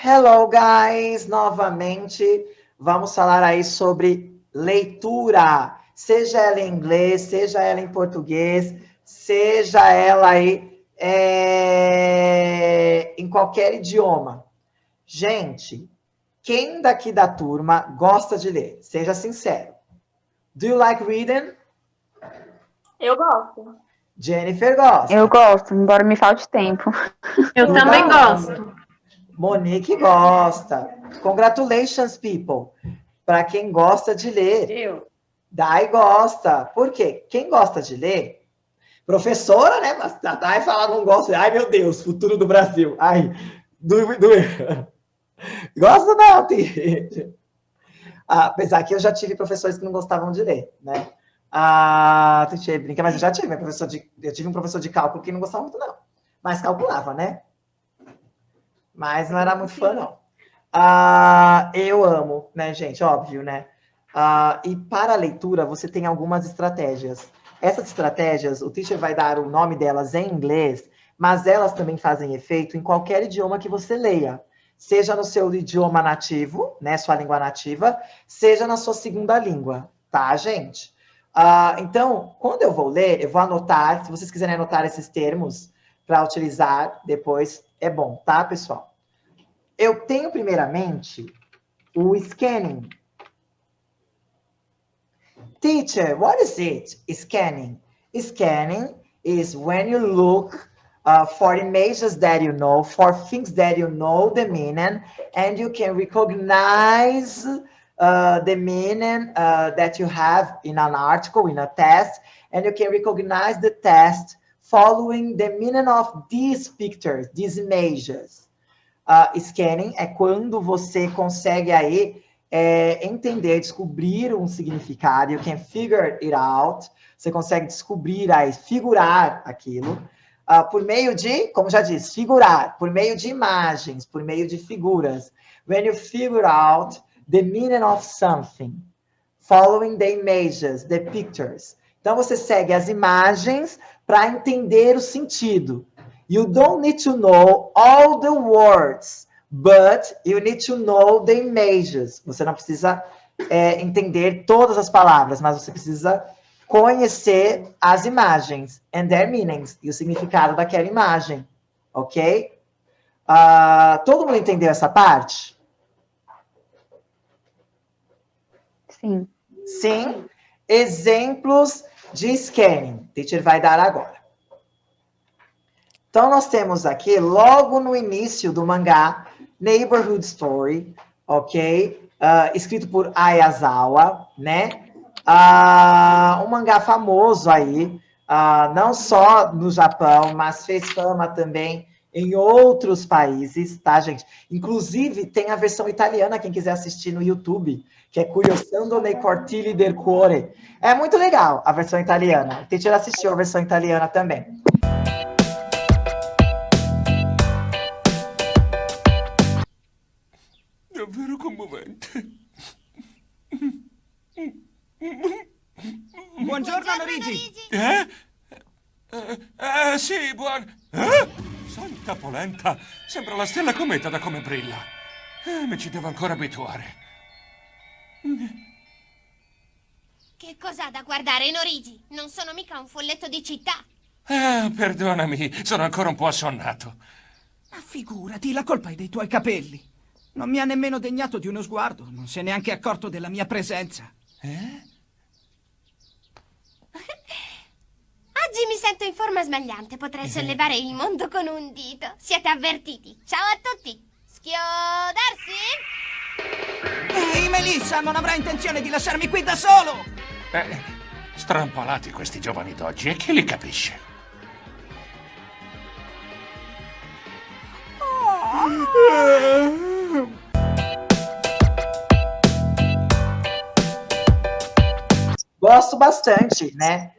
Hello, guys! Novamente, vamos falar aí sobre leitura. Seja ela em inglês, seja ela em português, seja ela aí em qualquer idioma. Gente, quem daqui da turma gosta de ler? Seja sincero. Do you like reading? Eu gosto. Jennifer gosta. Eu gosto, embora me falte tempo. Eu também gosto. Monique gosta. Congratulations, people. Para quem gosta de ler. Eu. Dai gosta. Por quê? Quem gosta de ler, professora, né? Mas Dai fala não gosta. Ai, meu Deus, futuro do Brasil. Ai, gosto não, Titi. Apesar que eu já tive professores que não gostavam de ler, né? Titi brinca, mas eu já tive. Eu tive um professor de cálculo que não gostava muito, não. Mas calculava, né? Mas não era muito fã, não. Eu amo, né, gente? Óbvio, né? E para a leitura, você tem algumas estratégias. Essas estratégias, o teacher vai dar o nome delas em inglês, mas elas também fazem efeito em qualquer idioma que você leia. Seja no seu idioma nativo, né, sua língua nativa, seja na sua segunda língua, tá, gente? Então, quando eu vou ler, eu vou anotar. Se vocês quiserem anotar esses termos para utilizar depois, é bom, tá, pessoal? Eu tenho, primeiramente, o scanning. Teacher, what is it? Scanning. Scanning is when you look for images that you know, for things that you know the meaning, and you can recognize the meaning that you have in an article, in a text, and you can recognize the text following the meaning of these pictures, these images. Scanning é quando você consegue aí entender, descobrir um significado, you can figure it out, você consegue descobrir aí, figurar aquilo, por meio de, como já disse, figurar, por meio de imagens, por meio de figuras. When you figure out the meaning of something, following the images, the pictures. Então, você segue as imagens para entender o sentido. You don't need to know all the words, but you need to know the images. Você não precisa entender todas as palavras, mas você precisa conhecer as imagens and their meanings, e o significado daquela imagem, ok? Todo mundo entendeu essa parte? Sim. Sim. Exemplos de scanning. O teacher vai dar agora. Então, nós temos aqui, logo no início do mangá, Neighborhood Story, ok? Escrito por Ayazawa, né? Um mangá famoso aí, não só no Japão, mas fez fama também em outros países, tá, gente? Inclusive, tem a versão italiana, quem quiser assistir no YouTube, que é Curiosando nei cortili del cuore. É muito legal a versão italiana. O teacher assistiu a versão italiana também. Davvero commovente. Buongiorno, Norigi. Sì, Santa polenta, sembra la stella cometa da come brilla. Mi ci devo ancora abituare. Che cos'ha da guardare, Norigi? Non sono mica un folletto di città. Perdonami, sono ancora un po' assonnato. Ma figurati, la colpa è dei tuoi capelli. Non mi ha nemmeno degnato di uno sguardo, non si è neanche accorto della mia presenza. Oggi mi sento in forma smagliante, potrei sollevare il mondo con un dito. Siete avvertiti. Ciao a tutti. Schiodarsi? Ehi, Melissa, non avrai intenzione di lasciarmi qui da solo! Strampalati questi giovani d'oggi, e chi li capisce? Gosto bastante, né?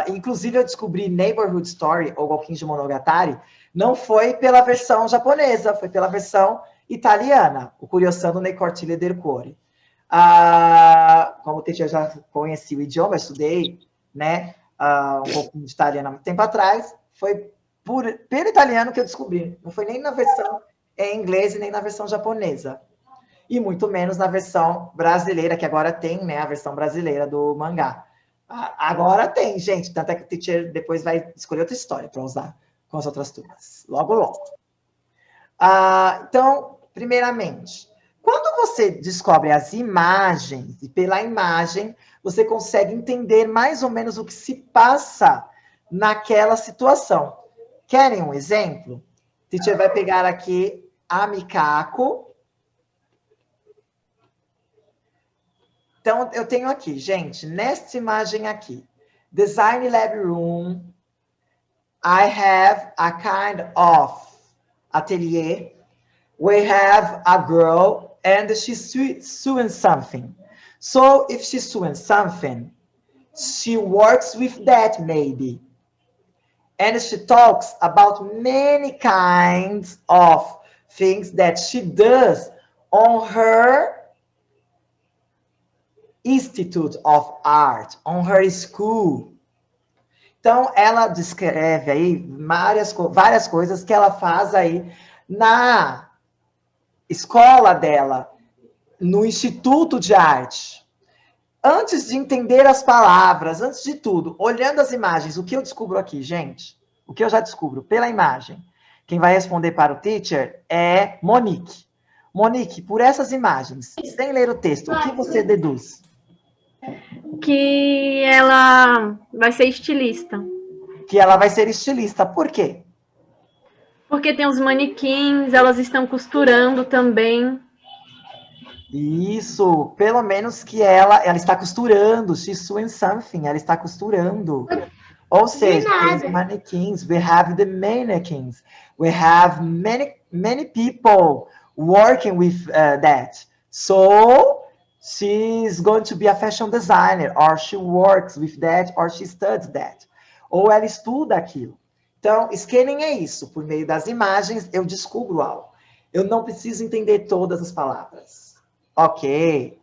Inclusive, eu descobri Neighborhood Story, ou Gokkinji Monogatari, não foi pela versão japonesa, foi pela versão italiana, o Curiosando nei cortili del cuore. Como o teacher já conhecia o idioma, eu estudei, né, um pouquinho de italiano há muito tempo atrás, foi pelo italiano que eu descobri. Não foi nem na versão em inglês e nem na versão japonesa. E muito menos na versão brasileira, que agora tem, né, a versão brasileira do mangá. Agora tem, gente. Tanto é que o teacher depois vai escolher outra história para usar com as outras turmas. Logo, logo. Então, primeiramente, quando você descobre as imagens, e pela imagem, você consegue entender mais ou menos o que se passa naquela situação. Querem um exemplo? O teacher vai pegar aqui a Mikako. Então, eu tenho aqui, gente, nesta imagem aqui, Design Lab Room, I have a kind of atelier. We have a girl and she's sewing something. So if she's sewing something, she works with that maybe. And she talks about many kinds of things that she does on her Institute of Art, on her school. Então, ela descreve aí várias coisas que ela faz aí na escola dela, no Instituto de Arte. Antes de entender as palavras, antes de tudo, olhando as imagens, o que eu descubro aqui, gente? O que eu já descubro pela imagem? Quem vai responder para o teacher é Monique. Monique, por essas imagens, sem ler o texto, o que você deduz? Que ela vai ser estilista. Que ela vai ser estilista. Por quê? Porque tem os manequins, elas estão costurando também. Isso, pelo menos que ela está costurando. She's sewing something, ela está costurando. Ou seja, tem os manequins. We have the mannequins. We have many people working with that. So, she's going to be a fashion designer, or she works with that, or she studies that. Ou ela estuda aquilo. Então, scanning é isso. Por meio das imagens, eu descubro algo. Eu não preciso entender todas as palavras. Ok.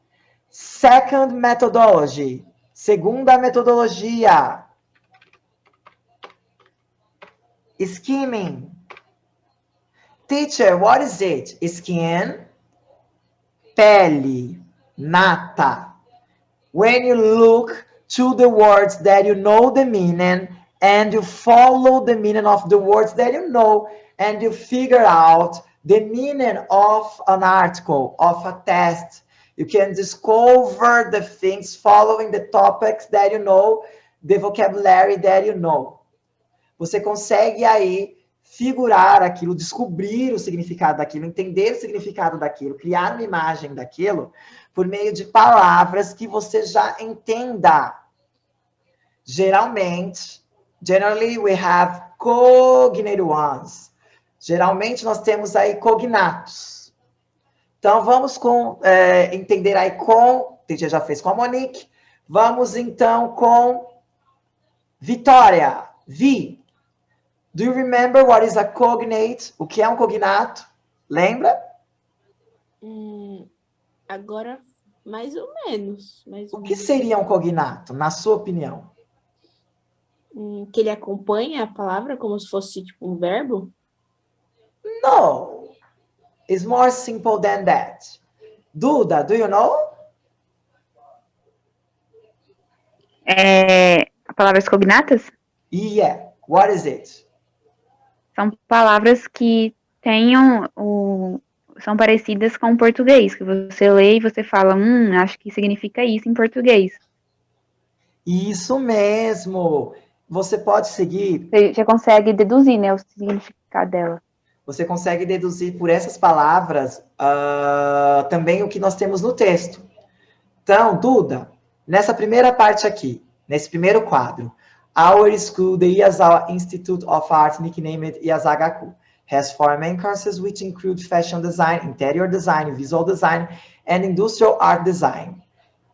Second methodology. Segunda metodologia. Skimming. Teacher, what is it? Skin. Pele. Nata. When you look to the words that you know the meaning, and you follow the meaning of the words that you know, and you figure out the meaning of an article, of a text. You can discover the things following the topics that you know, the vocabulary that you know. Você consegue aí figurar aquilo, descobrir o significado daquilo, entender o significado daquilo, criar uma imagem daquilo, por meio de palavras que você já entenda. Generally, we have cognate ones. Geralmente, nós temos aí cognatos. Então, vamos entender aí com... A gente já fez com a Monique. Vamos, então, com Vitória. Vi. Do you remember what is a cognate? O que é um cognato? Lembra? Agora, mais ou menos. O que seria um cognato, na sua opinião? Que ele acompanha a palavra como se fosse tipo um verbo? No. It's more simple than that. Duda, do you know? Palavras cognatas? Yeah. What is it? São palavras que são parecidas com o português, que você lê e você fala, acho que significa isso em português. Isso mesmo. Você pode seguir... Você já consegue deduzir, né, o significado dela. Você consegue deduzir por essas palavras também o que nós temos no texto. Então, Duda, nessa primeira parte aqui, nesse primeiro quadro, our school, the Yazawa Institute of Art, nicknamed Yazagaku, has 4 main courses which include fashion design, interior design, visual design, and industrial art design.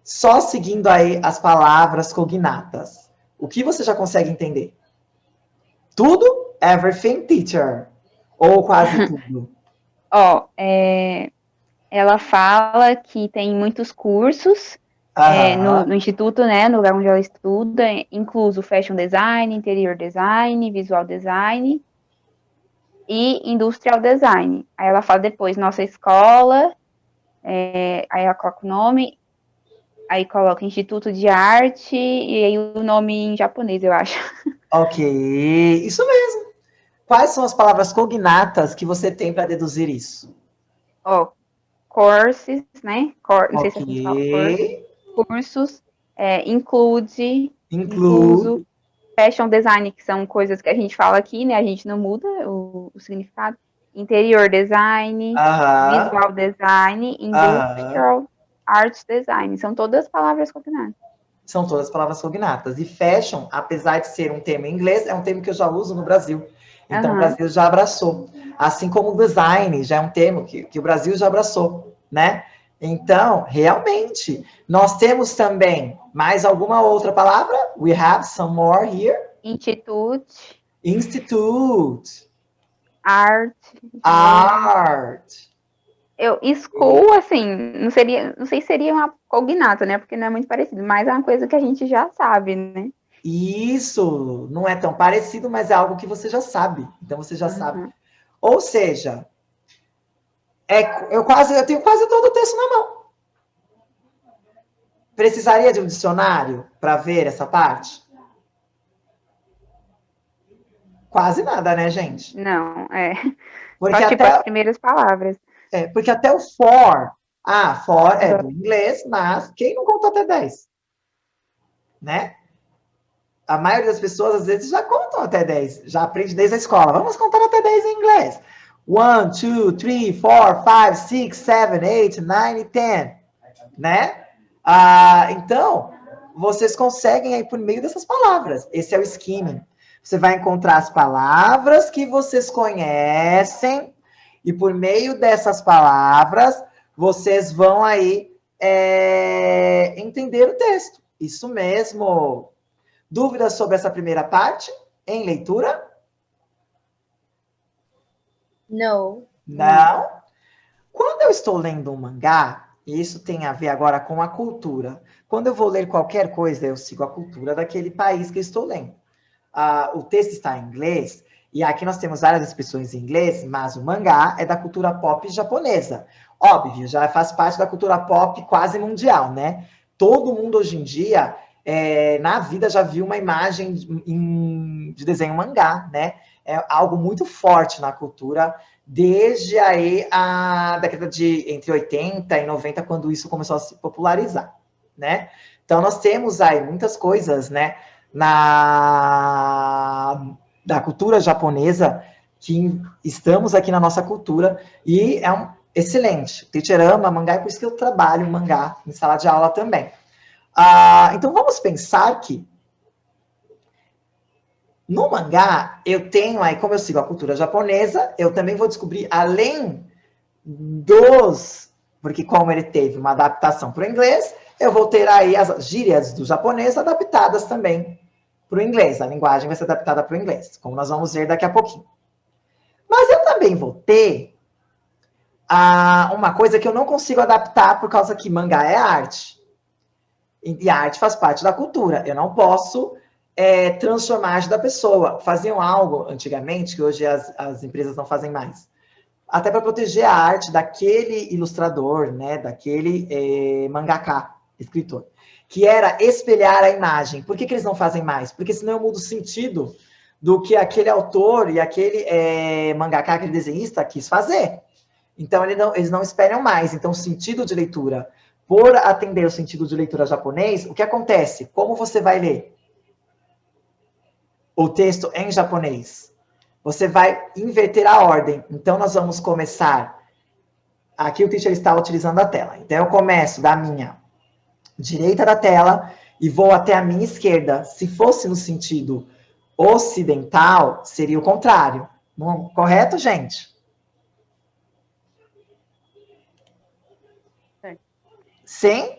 Só seguindo aí as palavras cognatas. O que você já consegue entender? Tudo? Everything, teacher? Ou quase tudo? Ela fala que tem muitos cursos no instituto, né, no lugar onde ela estuda, incluso fashion design, interior design, visual design e industrial design. Aí ela fala depois, nossa escola, aí ela coloca o nome, aí coloca Instituto de Arte, e aí o nome em japonês, eu acho. Ok, isso mesmo. Quais são as palavras cognatas que você tem para deduzir isso? Ó, courses, né? Não sei se é como se fala, Ok, cursos, include, include. incluso, fashion design, que são coisas que a gente fala aqui, né? A gente não muda o significado. Interior design, Aham, visual design, aham. industrial art design. São todas palavras cognatas. São todas palavras cognatas. E fashion, apesar de ser um termo em inglês, é um termo que eu já uso no Brasil. Então, o Aham. Brasil já abraçou. Assim como design já é um termo que o Brasil já abraçou, né? Então, realmente, nós temos também mais alguma outra palavra? We have some more here. Institute, Institute, art, design. art. School, assim, não sei se seria uma cognata, né? Porque não é muito parecido, mas é uma coisa que a gente já sabe, né? Isso não é tão parecido, mas é algo que você já sabe. Então você já sabe. Uhum. Ou seja, eu tenho quase todo o texto na mão. Precisaria de um dicionário para ver essa parte? Quase nada, né, gente? Não, Porque só tipo as até, primeiras palavras. porque até o for, for é do Adoro. inglês, mas quem não conta até 10, né? A maioria das pessoas, às vezes, já contam até 10, já aprende desde a escola. Vamos contar até 10 em inglês. 1, 2, 3, 4, 5, 6, 7, 8, 9 e 10, né? Então, vocês conseguem aí por meio dessas palavras. Esse é o skimming. Você vai encontrar as palavras que vocês conhecem e por meio dessas palavras, vocês vão aí entender o texto. Isso mesmo. Dúvidas sobre essa primeira parte? Em leitura? Não. Não. Quando eu estou lendo um mangá, e isso tem a ver agora com a cultura. Quando eu vou ler qualquer coisa, eu sigo a cultura daquele país que eu estou lendo. O texto está em inglês, e aqui nós temos várias expressões em inglês, mas o mangá é da cultura pop japonesa. Óbvio, já faz parte da cultura pop quase mundial, né? Todo mundo hoje em dia, na vida, já viu uma imagem de desenho mangá, né? É algo muito forte na cultura, desde aí a década de entre 80 e 90, quando isso começou a se popularizar, né? Então, nós temos aí muitas coisas, né? Da cultura japonesa, que estamos aqui na nossa cultura, e é excelente. O teacher ama mangá, é por isso que eu trabalho mangá em sala de aula também. Então, vamos pensar que no mangá, eu tenho aí, como eu sigo a cultura japonesa, eu também vou descobrir, além porque como ele teve uma adaptação para o inglês, eu vou ter aí as gírias do japonês adaptadas também para o inglês. A linguagem vai ser adaptada para o inglês, como nós vamos ver daqui a pouquinho. Mas eu também vou ter uma coisa que eu não consigo adaptar por causa que mangá é arte. E a arte faz parte da cultura. Eu não posso transformar a arte da pessoa. Faziam algo antigamente, que hoje as empresas não fazem mais. Até para proteger a arte daquele ilustrador, né, daquele mangaka, escritor, que era espelhar a imagem. Por que eles não fazem mais? Porque senão eu mudo o sentido do que aquele autor e aquele mangaka, aquele desenhista quis fazer. Então, eles não espelham mais. Então, o sentido de leitura, por atender o sentido de leitura japonês, o que acontece? Como você vai ler o texto em japonês? Você vai inverter a ordem. Então, nós vamos começar. Aqui o teacher está utilizando a tela. Então, eu começo da minha direita da tela e vou até a minha esquerda. Se fosse no sentido ocidental, seria o contrário. Não, correto, gente? Sim?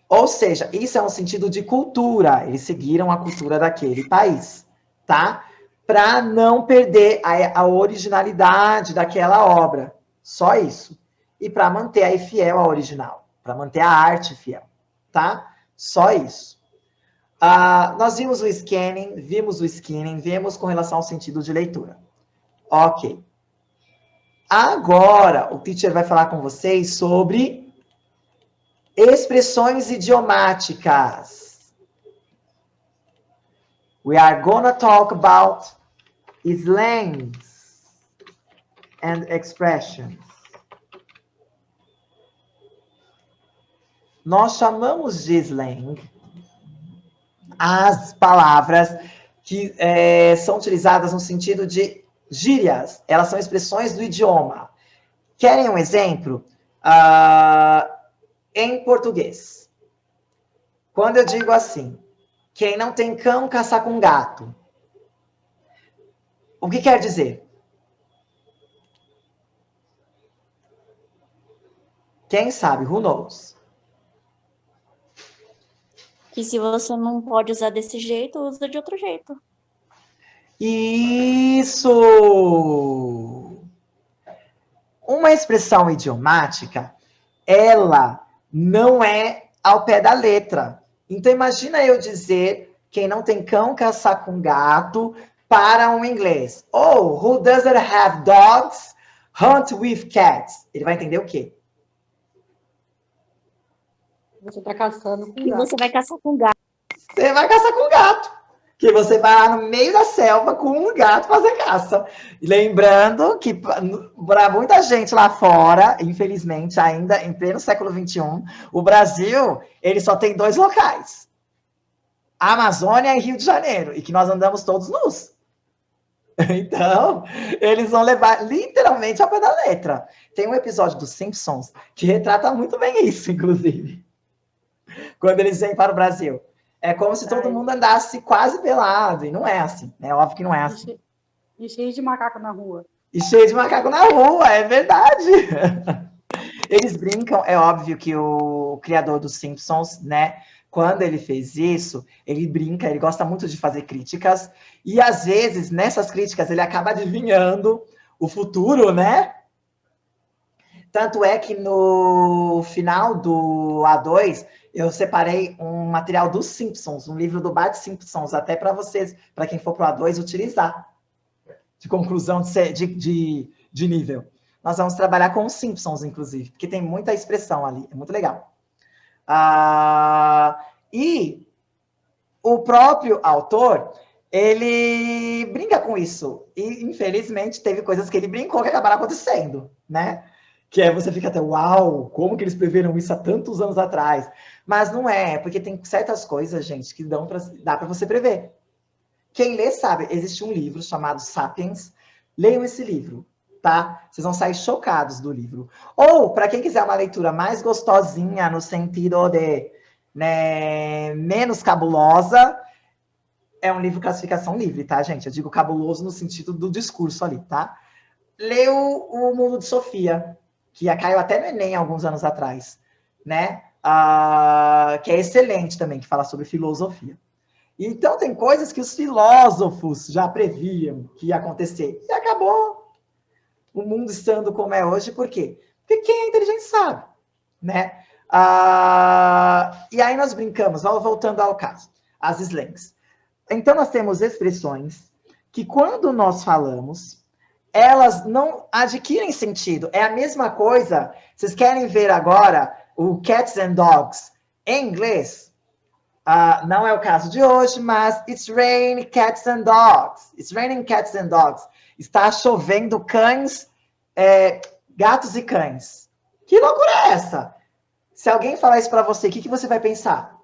Ou seja, isso é um sentido de cultura. Eles seguiram a cultura daquele país, tá? Para não perder a originalidade daquela obra. Só isso. E para manter aí fiel à original. Para manter a arte fiel, tá? Só isso. Nós vimos o scanning com relação ao sentido de leitura. Ok. Agora, o teacher vai falar com vocês sobre expressões idiomáticas. We are gonna talk about slangs and expressions. Nós chamamos de slang as palavras que são utilizadas no sentido de gírias. Elas são expressões do idioma. Querem um exemplo? Em português. Quando eu digo assim, quem não tem cão, caça com gato. O que quer dizer? Quem sabe? Who knows? Que se você não pode usar desse jeito, usa de outro jeito. Isso! Uma expressão idiomática, ela não é ao pé da letra. Então, imagina eu dizer quem não tem cão, caçar com gato para um inglês. Oh, who doesn't have dogs, hunt with cats. Ele vai entender o quê? Você tá caçando com E gato. você vai caçar com gato. Você vai caçar com gato. Que você vai lá no meio da selva com um gato fazer caça. E lembrando que para muita gente lá fora, infelizmente, ainda em pleno século XXI, o Brasil, ele só tem 2 locais. Amazônia e Rio de Janeiro. E que nós andamos todos nus. Então, eles vão levar literalmente ao pé da letra. Tem um episódio dos Simpsons que retrata muito bem isso, inclusive. Quando eles vêm para o Brasil. É como se todo mundo andasse quase pelado. E não é assim. É óbvio que não é assim. E cheio de macaco na rua. E cheio de macaco na rua, é verdade. Eles brincam, é óbvio que o criador dos Simpsons, né? Quando ele fez isso, ele brinca, ele gosta muito de fazer críticas. E às vezes, nessas críticas, ele acaba adivinhando o futuro, né? Tanto é que no final do A2, eu separei um material dos Simpsons, um livro do Bart Simpsons, até para vocês, para quem for para o A2, utilizar. De conclusão de nível. Nós vamos trabalhar com os Simpsons, inclusive, porque tem muita expressão ali, é muito legal. E o próprio autor, ele brinca com isso. E, infelizmente, teve coisas que ele brincou que acabaram acontecendo, né? Que é você fica até, uau, como que eles preveram isso há tantos anos atrás? Mas não é, porque tem certas coisas, gente, que dá para você prever. Quem lê sabe, existe um livro chamado Sapiens. Leiam esse livro, tá? Vocês vão sair chocados do livro. Ou, para quem quiser uma leitura mais gostosinha, no sentido de menos cabulosa, é um livro classificação livre, tá, gente? Eu digo cabuloso no sentido do discurso ali, tá? Leu O Mundo de Sofia, que caiu até no Enem alguns anos atrás, né? Que é excelente também, que fala sobre filosofia. Então, tem coisas que os filósofos já previam que ia acontecer. E acabou o mundo estando como é hoje. Por quê? Porque quem é inteligente sabe, né? E aí nós brincamos, voltando ao caso, as slangs. Então, nós temos expressões que, quando nós falamos, elas não adquirem sentido. É a mesma coisa. Vocês querem ver agora o cats and dogs em inglês? Não é o caso de hoje, mas it's raining cats and dogs. It's raining cats and dogs. Está chovendo cães, gatos e cães. Que loucura é essa? Se alguém falar isso para você, o que você vai pensar?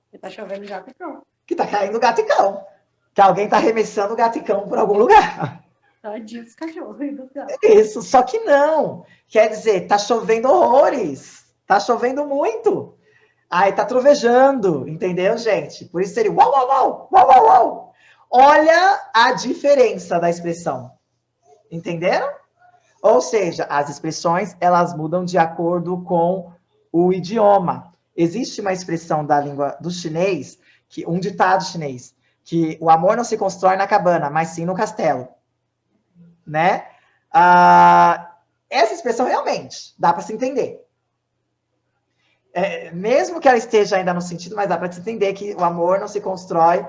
Que tá chovendo gato e cão. Que tá caindo gato e cão. Que alguém tá arremessando gato e cão por algum lugar. Tadinho dos cachorros e dos gatos. Isso, só que não. Quer dizer, tá chovendo horrores. Tá chovendo muito. Aí tá trovejando, entendeu, gente? Por isso seria uau, uau, uau, uau, uau, uau. Olha a diferença da expressão. Entenderam? Ou seja, as expressões, elas mudam de acordo com o idioma. Existe uma expressão da língua do chinês, um ditado chinês, que o amor não se constrói na cabana, mas sim no castelo. Né? Essa expressão realmente dá para se entender. Mesmo que ela esteja ainda no sentido, mas dá para se entender que o amor não se constrói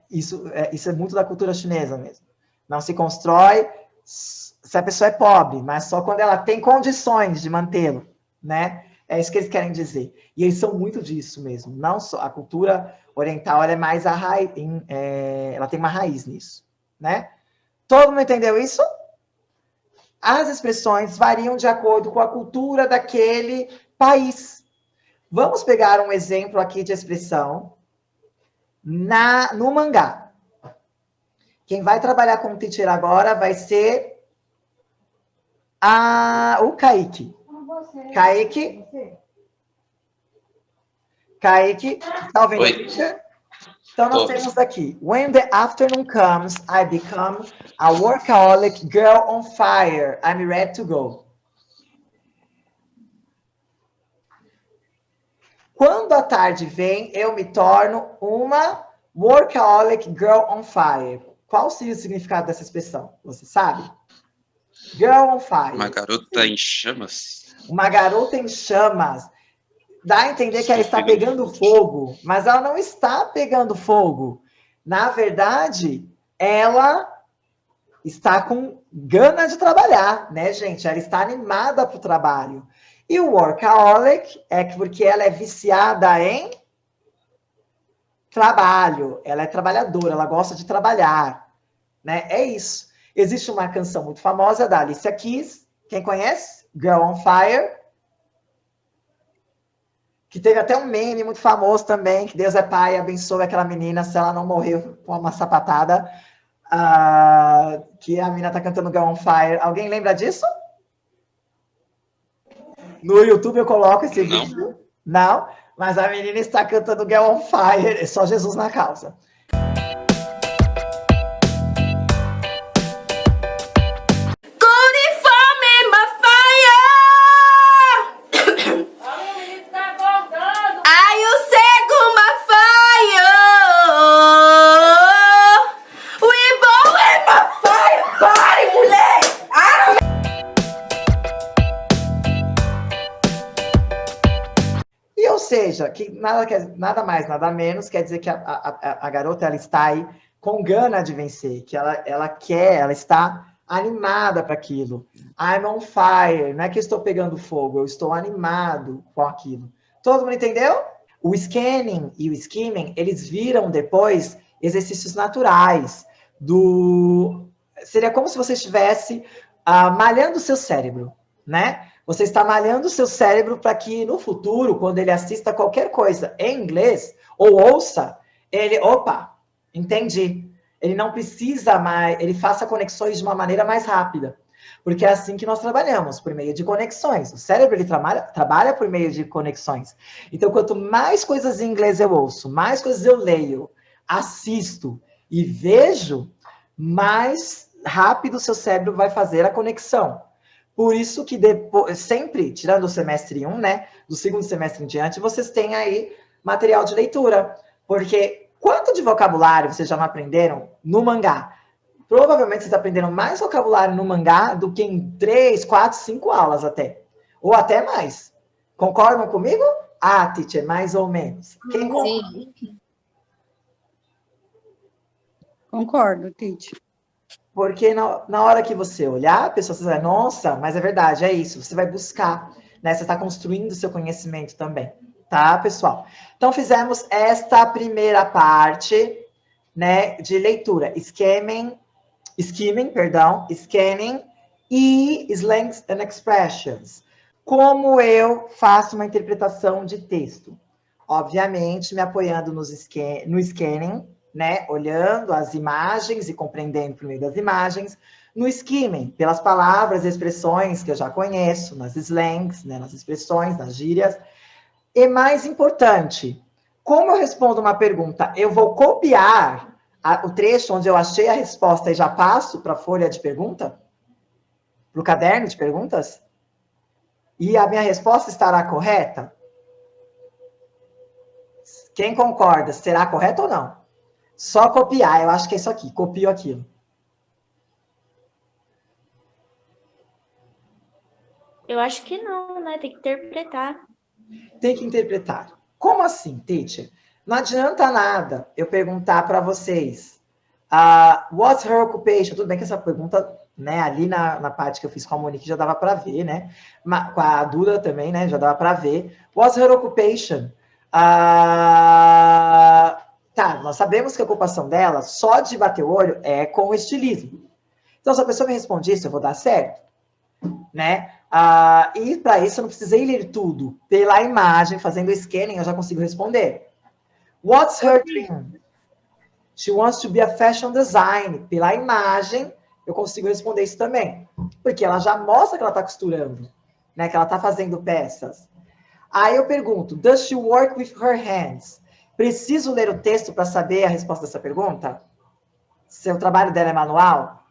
isso é muito da cultura chinesa mesmo. Não se constrói se a pessoa é pobre, mas só quando ela tem condições de mantê-lo, né? É isso que eles querem dizer. E eles são muito disso mesmo. Não só a cultura oriental, ela é mais a raiz, ela tem uma raiz nisso, né? Todo mundo entendeu isso? As expressões variam de acordo com a cultura daquele país. Vamos pegar um exemplo aqui de expressão no mangá. Quem vai trabalhar com o teacher agora vai ser o Kaique. Kaique, tá ouvindo o teacher? Então, nós temos aqui. When the afternoon comes, I become a workaholic girl on fire. I'm ready to go. Quando a tarde vem, eu me torno uma workaholic girl on fire. Qual seria o significado dessa expressão? Você sabe? Girl on fire. Uma garota em chamas? Uma garota em chamas. Dá a entender que ela está pegando fogo, mas ela não está pegando fogo. Na verdade, ela está com gana de trabalhar, né, gente? Ela está animada para o trabalho. E o workaholic é porque ela é viciada em trabalho. Ela é trabalhadora, ela gosta de trabalhar, né? É isso. Existe uma canção muito famosa da Alicia Keys. Quem conhece? Girl on Fire. Que teve até um meme muito famoso também, que Deus é pai e abençoe aquela menina se ela não morreu com uma sapatada, que a menina tá cantando Girl on Fire. Alguém lembra disso? No YouTube eu coloco esse vídeo. Não, mas a menina está cantando Girl on Fire, é só Jesus na causa. Ou seja, que nada mais, nada menos, quer dizer que a garota ela está aí com gana de vencer, que ela está animada para aquilo. I'm on fire, não é que eu estou pegando fogo, eu estou animado com aquilo. Todo mundo entendeu? O scanning e o skimming, eles viram depois exercícios naturais seria como se você estivesse malhando o seu cérebro, né? Você está malhando o seu cérebro para que no futuro, quando ele assista qualquer coisa em inglês, ou ouça, entendi. Ele não precisa mais, ele faça conexões de uma maneira mais rápida. Porque é assim que nós trabalhamos, por meio de conexões. O cérebro, ele trabalha por meio de conexões. Então, quanto mais coisas em inglês eu ouço, mais coisas eu leio, assisto e vejo, mais rápido o seu cérebro vai fazer a conexão. Por isso que depois, sempre, tirando o semestre 1, né, do segundo semestre em diante, vocês têm aí material de leitura. Porque quanto de vocabulário vocês já não aprenderam no mangá? Provavelmente vocês aprenderam mais vocabulário no mangá do que em 3, 4, 5 aulas até. Ou até mais. Concordam comigo? Teacher, mais ou menos. Quem concorda? Concordo, teacher. Porque na hora que você olhar, a pessoa vai, nossa, mas é verdade, é isso. Você vai buscar, né? Você está construindo o seu conhecimento também, tá, pessoal? Então, fizemos esta primeira parte, né, de leitura. Scanning e slangs and expressions. Como eu faço uma interpretação de texto? Obviamente, me apoiando no scanning, né, olhando as imagens e compreendendo por meio das imagens, no skimming, pelas palavras e expressões que eu já conheço, nas slangs, né, nas expressões, nas gírias. E mais importante, como eu respondo uma pergunta, eu vou copiar o trecho onde eu achei a resposta e já passo para a folha de pergunta? Para o caderno de perguntas? E a minha resposta estará correta? Quem concorda, será correta ou não? Só copiar, eu acho que é isso aqui, copio aquilo. Eu acho que não, né? Tem que interpretar. Tem que interpretar. Como assim, teacher? Não adianta nada eu perguntar para vocês, What's her occupation? Tudo bem que essa pergunta, né, ali na parte que eu fiz com a Monique já dava para ver, né? Com a Duda também, né, já dava para ver. What's her occupation? Tá, nós sabemos que a ocupação dela, só de bater o olho, é com o estilismo. Então, se a pessoa me responde isso, eu vou dar certo, né? E para isso eu não precisei ler tudo. Pela imagem, fazendo o scanning, eu já consigo responder. What's her dream? She wants to be a fashion designer. Pela imagem, eu consigo responder isso também. Porque ela já mostra que ela está costurando, né? Que ela está fazendo peças. Aí eu pergunto, does she work with her hands? Preciso ler o texto para saber a resposta dessa pergunta? Se o trabalho dela é manual?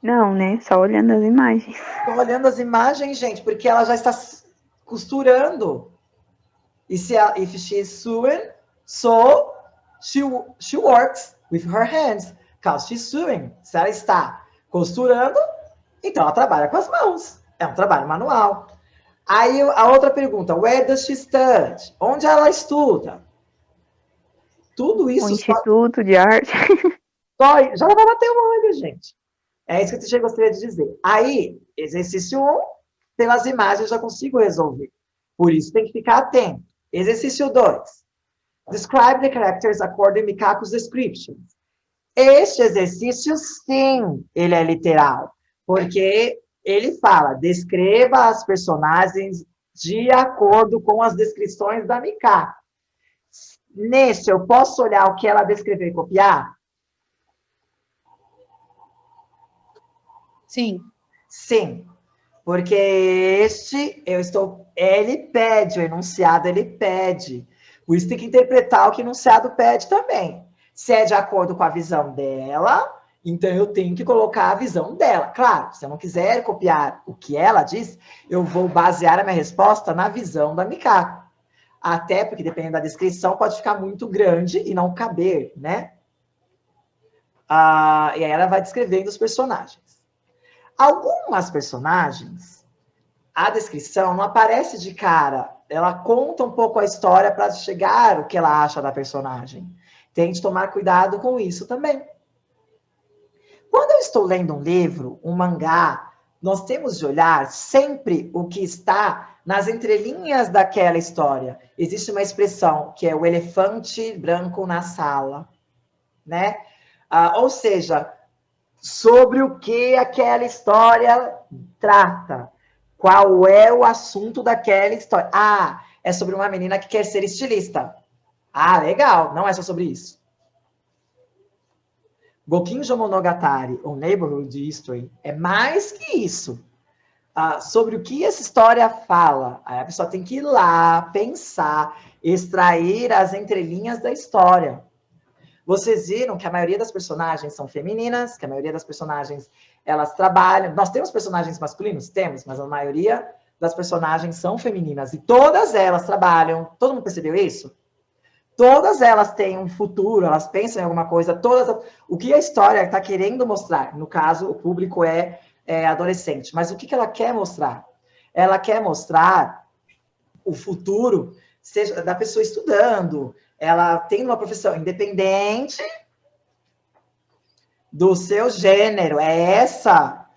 Não, né? Só olhando as imagens. Estou olhando as imagens, gente, porque ela já está costurando. E se if she's sewing, so she works with her hands. Because she's sewing. Se ela está costurando, então ela trabalha com as mãos. É um trabalho manual. Aí a outra pergunta, where does she study? Onde ela estuda? Tudo isso... O Instituto de Arte. Já dá para bater o olho, gente. É isso que eu gostaria de dizer. Aí, exercício 1, pelas imagens eu já consigo resolver. Por isso tem que ficar atento. Exercício 2. Describe the characters according to Mikaku's descriptions. Este exercício, sim, ele é literal. Porque ele fala, descreva as personagens de acordo com as descrições da Mikako. Nesse, eu posso olhar o que ela descreveu e copiar? Sim. Sim, porque ele pede, o enunciado ele pede. Por isso tem que interpretar o que o enunciado pede também. Se é de acordo com a visão dela, então eu tenho que colocar a visão dela. Claro, se eu não quiser copiar o que ela diz, eu vou basear a minha resposta na visão da Mikako. Até porque, dependendo da descrição, pode ficar muito grande e não caber, né? E aí ela vai descrevendo os personagens. Algumas personagens, a descrição não aparece de cara. Ela conta um pouco a história para chegar o que ela acha da personagem. Tem de tomar cuidado com isso também. Quando eu estou lendo um livro, um mangá, nós temos de olhar sempre o que está nas entrelinhas daquela história. Existe uma expressão que é o elefante branco na sala, né? Ou seja, sobre o que aquela história trata. Qual é o assunto daquela história? É sobre uma menina que quer ser estilista. Legal, não é só sobre isso. Gokinjo Monogatari, ou Neighborhood History, é mais que isso. Sobre o que essa história fala. Aí a pessoa tem que ir lá, pensar, extrair as entrelinhas da história. Vocês viram que a maioria das personagens são femininas, que a maioria das personagens, elas trabalham... Nós temos personagens masculinos? Temos, mas a maioria das personagens são femininas. E todas elas trabalham... Todo mundo percebeu isso? Todas elas têm um futuro, elas pensam em alguma coisa. O que a história está querendo mostrar? No caso, o público é adolescente. Mas o que ela quer mostrar? Ela quer mostrar o futuro seja da pessoa estudando, ela tem uma profissão independente do seu gênero. É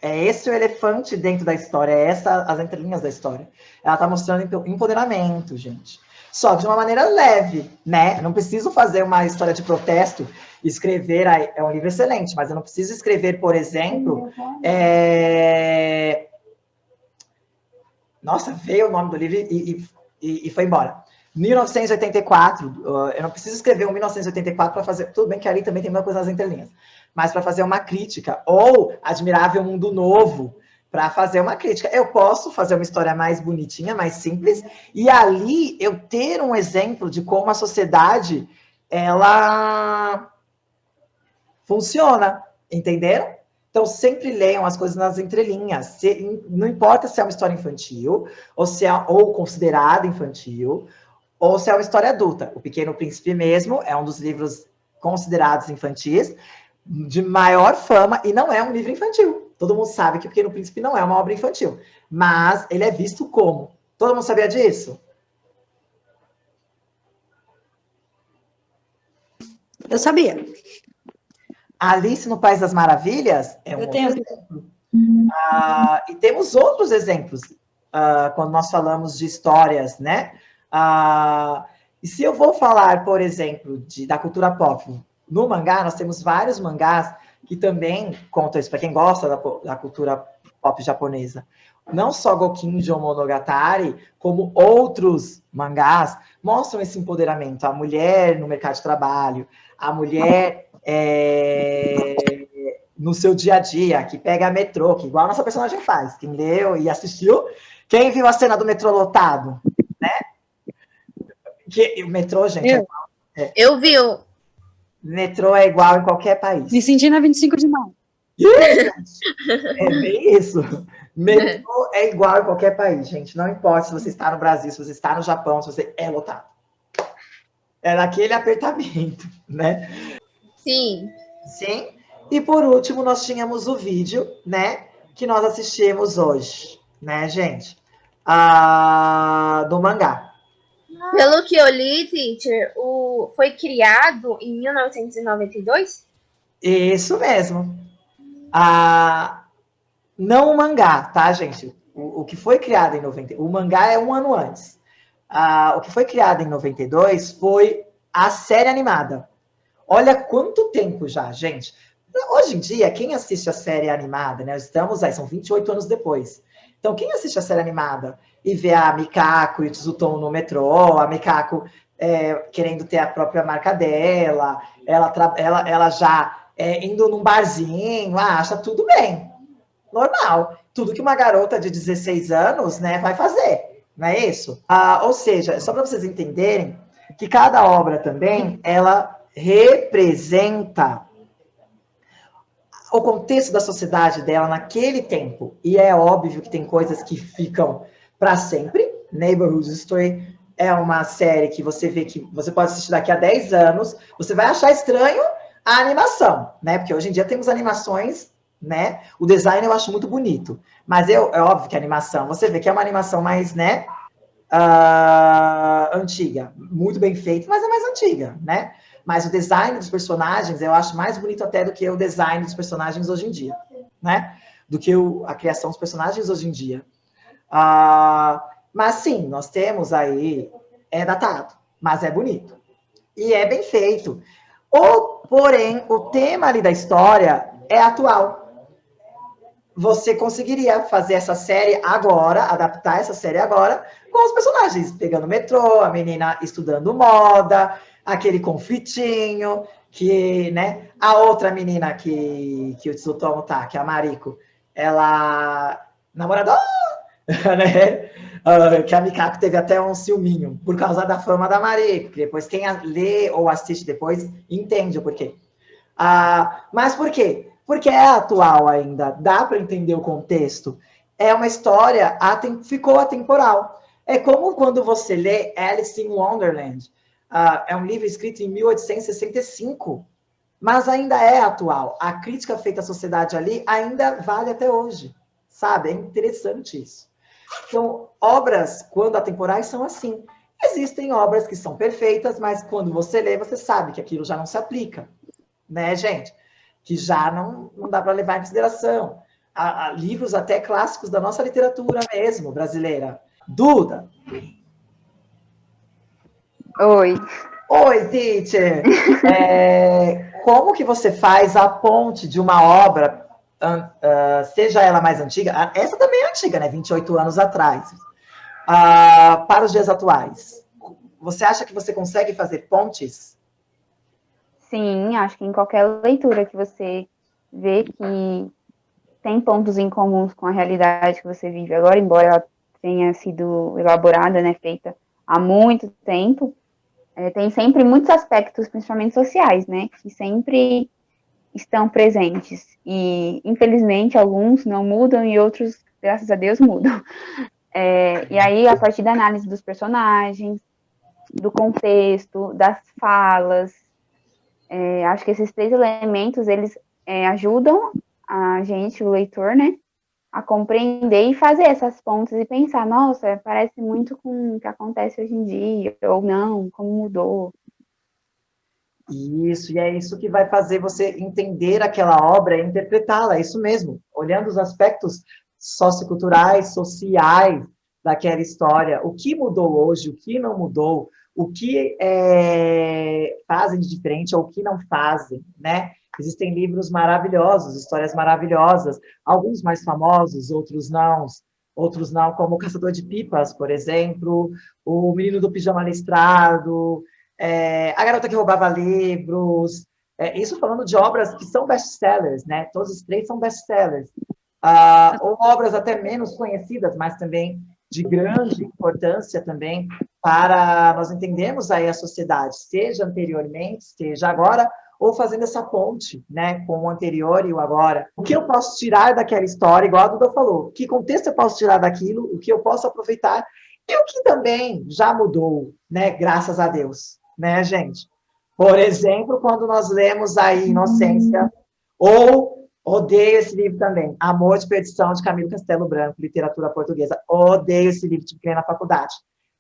esse o elefante dentro da história, é essa as entrelinhas da história. Ela está mostrando empoderamento, gente. Só que de uma maneira leve, né? Não preciso fazer uma história de protesto, escrever... É um livro excelente, mas eu não preciso escrever, por exemplo... Nossa, veio o nome do livro e foi embora. 1984, eu não preciso escrever um 1984 para fazer... Tudo bem que ali também tem uma coisa nas entrelinhas. Mas para fazer uma crítica. Ou Admirável Mundo Novo, para fazer uma crítica. Eu posso fazer uma história mais bonitinha, mais simples, e ali eu ter um exemplo de como a sociedade, ela funciona. Entenderam? Então, sempre leiam as coisas nas entrelinhas. Não importa se é uma história infantil, ou se ou considerada infantil, ou se é uma história adulta. O Pequeno Príncipe mesmo é um dos livros considerados infantis, de maior fama, e não é um livro infantil. Todo mundo sabe que o Pequeno Príncipe não é uma obra infantil, mas ele é visto como. Todo mundo sabia disso? Eu sabia. Alice no País das Maravilhas é um Eu outro tenho. exemplo. E temos outros exemplos quando nós falamos de histórias, né? E se eu vou falar, por exemplo, da cultura pop, no mangá, nós temos vários mangás que também contam isso, para quem gosta da cultura pop japonesa. Não só Gokinjo Monogatari, como outros mangás mostram esse empoderamento. A mulher no mercado de trabalho, a mulher no seu dia a dia, que pega metrô, que igual a nossa personagem faz. Quem leu e assistiu, quem viu a cena do metrô lotado, né? O metrô, gente, Eu vi. Metrô é igual em qualquer país. Me senti na 25 de maio. É bem isso. Metrô é igual em qualquer país, gente. Não importa se você está no Brasil, se você está no Japão, se você é lotado. É naquele apertamento, né? Sim. Sim. E por último, nós tínhamos o vídeo, né? Que nós assistimos hoje, né, gente? Do mangá. Pelo que eu li, teacher, foi criado em 1992? Isso mesmo. Não o mangá, tá, gente? O que foi criado em 90... O mangá é um ano antes. O que foi criado em 92 foi a série animada. Olha quanto tempo já, gente. Hoje em dia, quem assiste a série animada, né? Estamos aí, são 28 anos depois. Então, quem assiste a série animada e vê a Mikako e o Tsutomu no metrô, a Mikako querendo ter a própria marca dela, ela já indo num barzinho, acha tudo bem. Normal. Tudo que uma garota de 16 anos, né, vai fazer. Não é isso? Ou seja, só para vocês entenderem que cada obra também, ela representa o contexto da sociedade dela naquele tempo. E é óbvio que tem coisas que ficam para sempre. Neighborhood Story é uma série que você vê que você pode assistir daqui a 10 anos, você vai achar estranho a animação, né? Porque hoje em dia temos animações, né? O design eu acho muito bonito, mas é óbvio que a animação, você vê que é uma animação mais, né? Antiga, muito bem feita, mas é mais antiga, né? Mas o design dos personagens eu acho mais bonito até do que o design dos personagens hoje em dia, né? Do que a criação dos personagens hoje em dia. Mas sim, nós temos aí, é datado, mas é bonito. E é bem feito. Porém, o tema ali da história é atual. Você conseguiria fazer essa série agora, adaptar essa série agora, com os personagens, pegando o metrô, a menina estudando moda, aquele conflitinho, que, né, a outra menina que o Tsutomu tá, que é a Mariko, ela namorador, né? Que a Mikako teve até um ciúminho por causa da fama da Mariko, que depois quem lê ou assiste depois entende o porquê. Mas por quê? Porque é atual ainda, dá para entender o contexto. É uma história, ficou atemporal. É como quando você lê Alice in Wonderland. É um livro escrito em 1865, mas ainda é atual. A crítica feita à sociedade ali ainda vale até hoje, sabe? É interessante isso. Então, obras, quando atemporais, são assim. Existem obras que são perfeitas, mas quando você lê, você sabe que aquilo já não se aplica, né, gente? Que já não dá para levar em consideração. Há livros até clássicos da nossa literatura mesmo, brasileira. Duda. Oi. Oi, teacher. Como que você faz a ponte de uma obra, seja ela mais antiga, essa também é antiga, né? 28 anos atrás, para os dias atuais? Você acha que você consegue fazer pontes? Sim, acho que em qualquer leitura que você vê que tem pontos em comuns com a realidade que você vive agora, embora ela tenha sido elaborada, né, feita há muito tempo, tem sempre muitos aspectos, principalmente sociais, né, que sempre estão presentes. E, infelizmente, alguns não mudam e outros, graças a Deus, mudam. E aí, a partir da análise dos personagens, do contexto, das falas, acho que esses 3 elementos, eles ajudam a gente, o leitor, né, a compreender e fazer essas pontes e pensar, nossa, parece muito com o que acontece hoje em dia, ou não, como mudou. Isso, e é isso que vai fazer você entender aquela obra e interpretá-la, é isso mesmo, olhando os aspectos socioculturais, sociais daquela história, o que mudou hoje, o que não mudou, o que fazem de diferente ou o que não fazem, né? Existem livros maravilhosos, histórias maravilhosas, alguns mais famosos, outros não, como O Caçador de Pipas, por exemplo, O Menino do Pijama Listrado, A Garota que Roubava Livros, isso falando de obras que são best-sellers, né? Todos os três são best-sellers. Ou obras até menos conhecidas, mas também de grande importância também para nós entendermos aí a sociedade, seja anteriormente, seja agora, ou fazendo essa ponte, né, com o anterior e o agora. O que eu posso tirar daquela história, igual a Duda falou, que contexto eu posso tirar daquilo, o que eu posso aproveitar, e o que também já mudou, né, graças a Deus, né, gente? Por exemplo, quando nós lemos aí Inocência, ou odeio esse livro também, Amor de Perdição, de Camilo Castelo Branco, literatura portuguesa. Odeio esse livro, tive que ler na faculdade.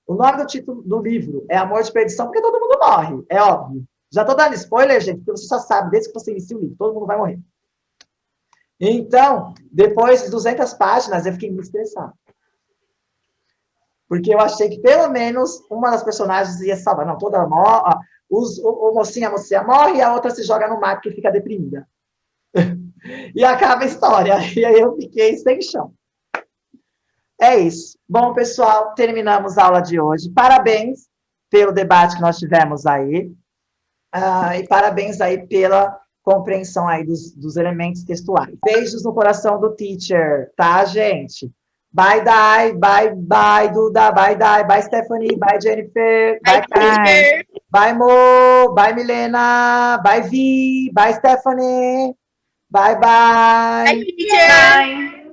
O nome do título do livro é Amor de Perdição, porque todo mundo morre, é óbvio. Já estou dando spoiler, gente, porque você já sabe, desde que você inicia o livro, todo mundo vai morrer. Então, depois de 200 páginas, eu fiquei muito estressado. Porque eu achei que pelo menos uma das personagens ia salvar. Não, toda morre, o mocinho e a mocinha morre e a outra se joga no mar porque fica deprimida. E acaba a história. E aí eu fiquei sem chão. É isso. Bom, pessoal, terminamos a aula de hoje. Parabéns pelo debate que nós tivemos aí. E parabéns aí pela compreensão aí dos elementos textuais. Beijos no coração do teacher, tá, gente? Bye, Dai, bye, Duda, bye, Dai, bye, Stephanie, bye, Jennifer, bye, Kai, bye, Mo, bye, Milena, bye, Vi, bye, Stephanie, bye, bye. Bye, teacher. Bye.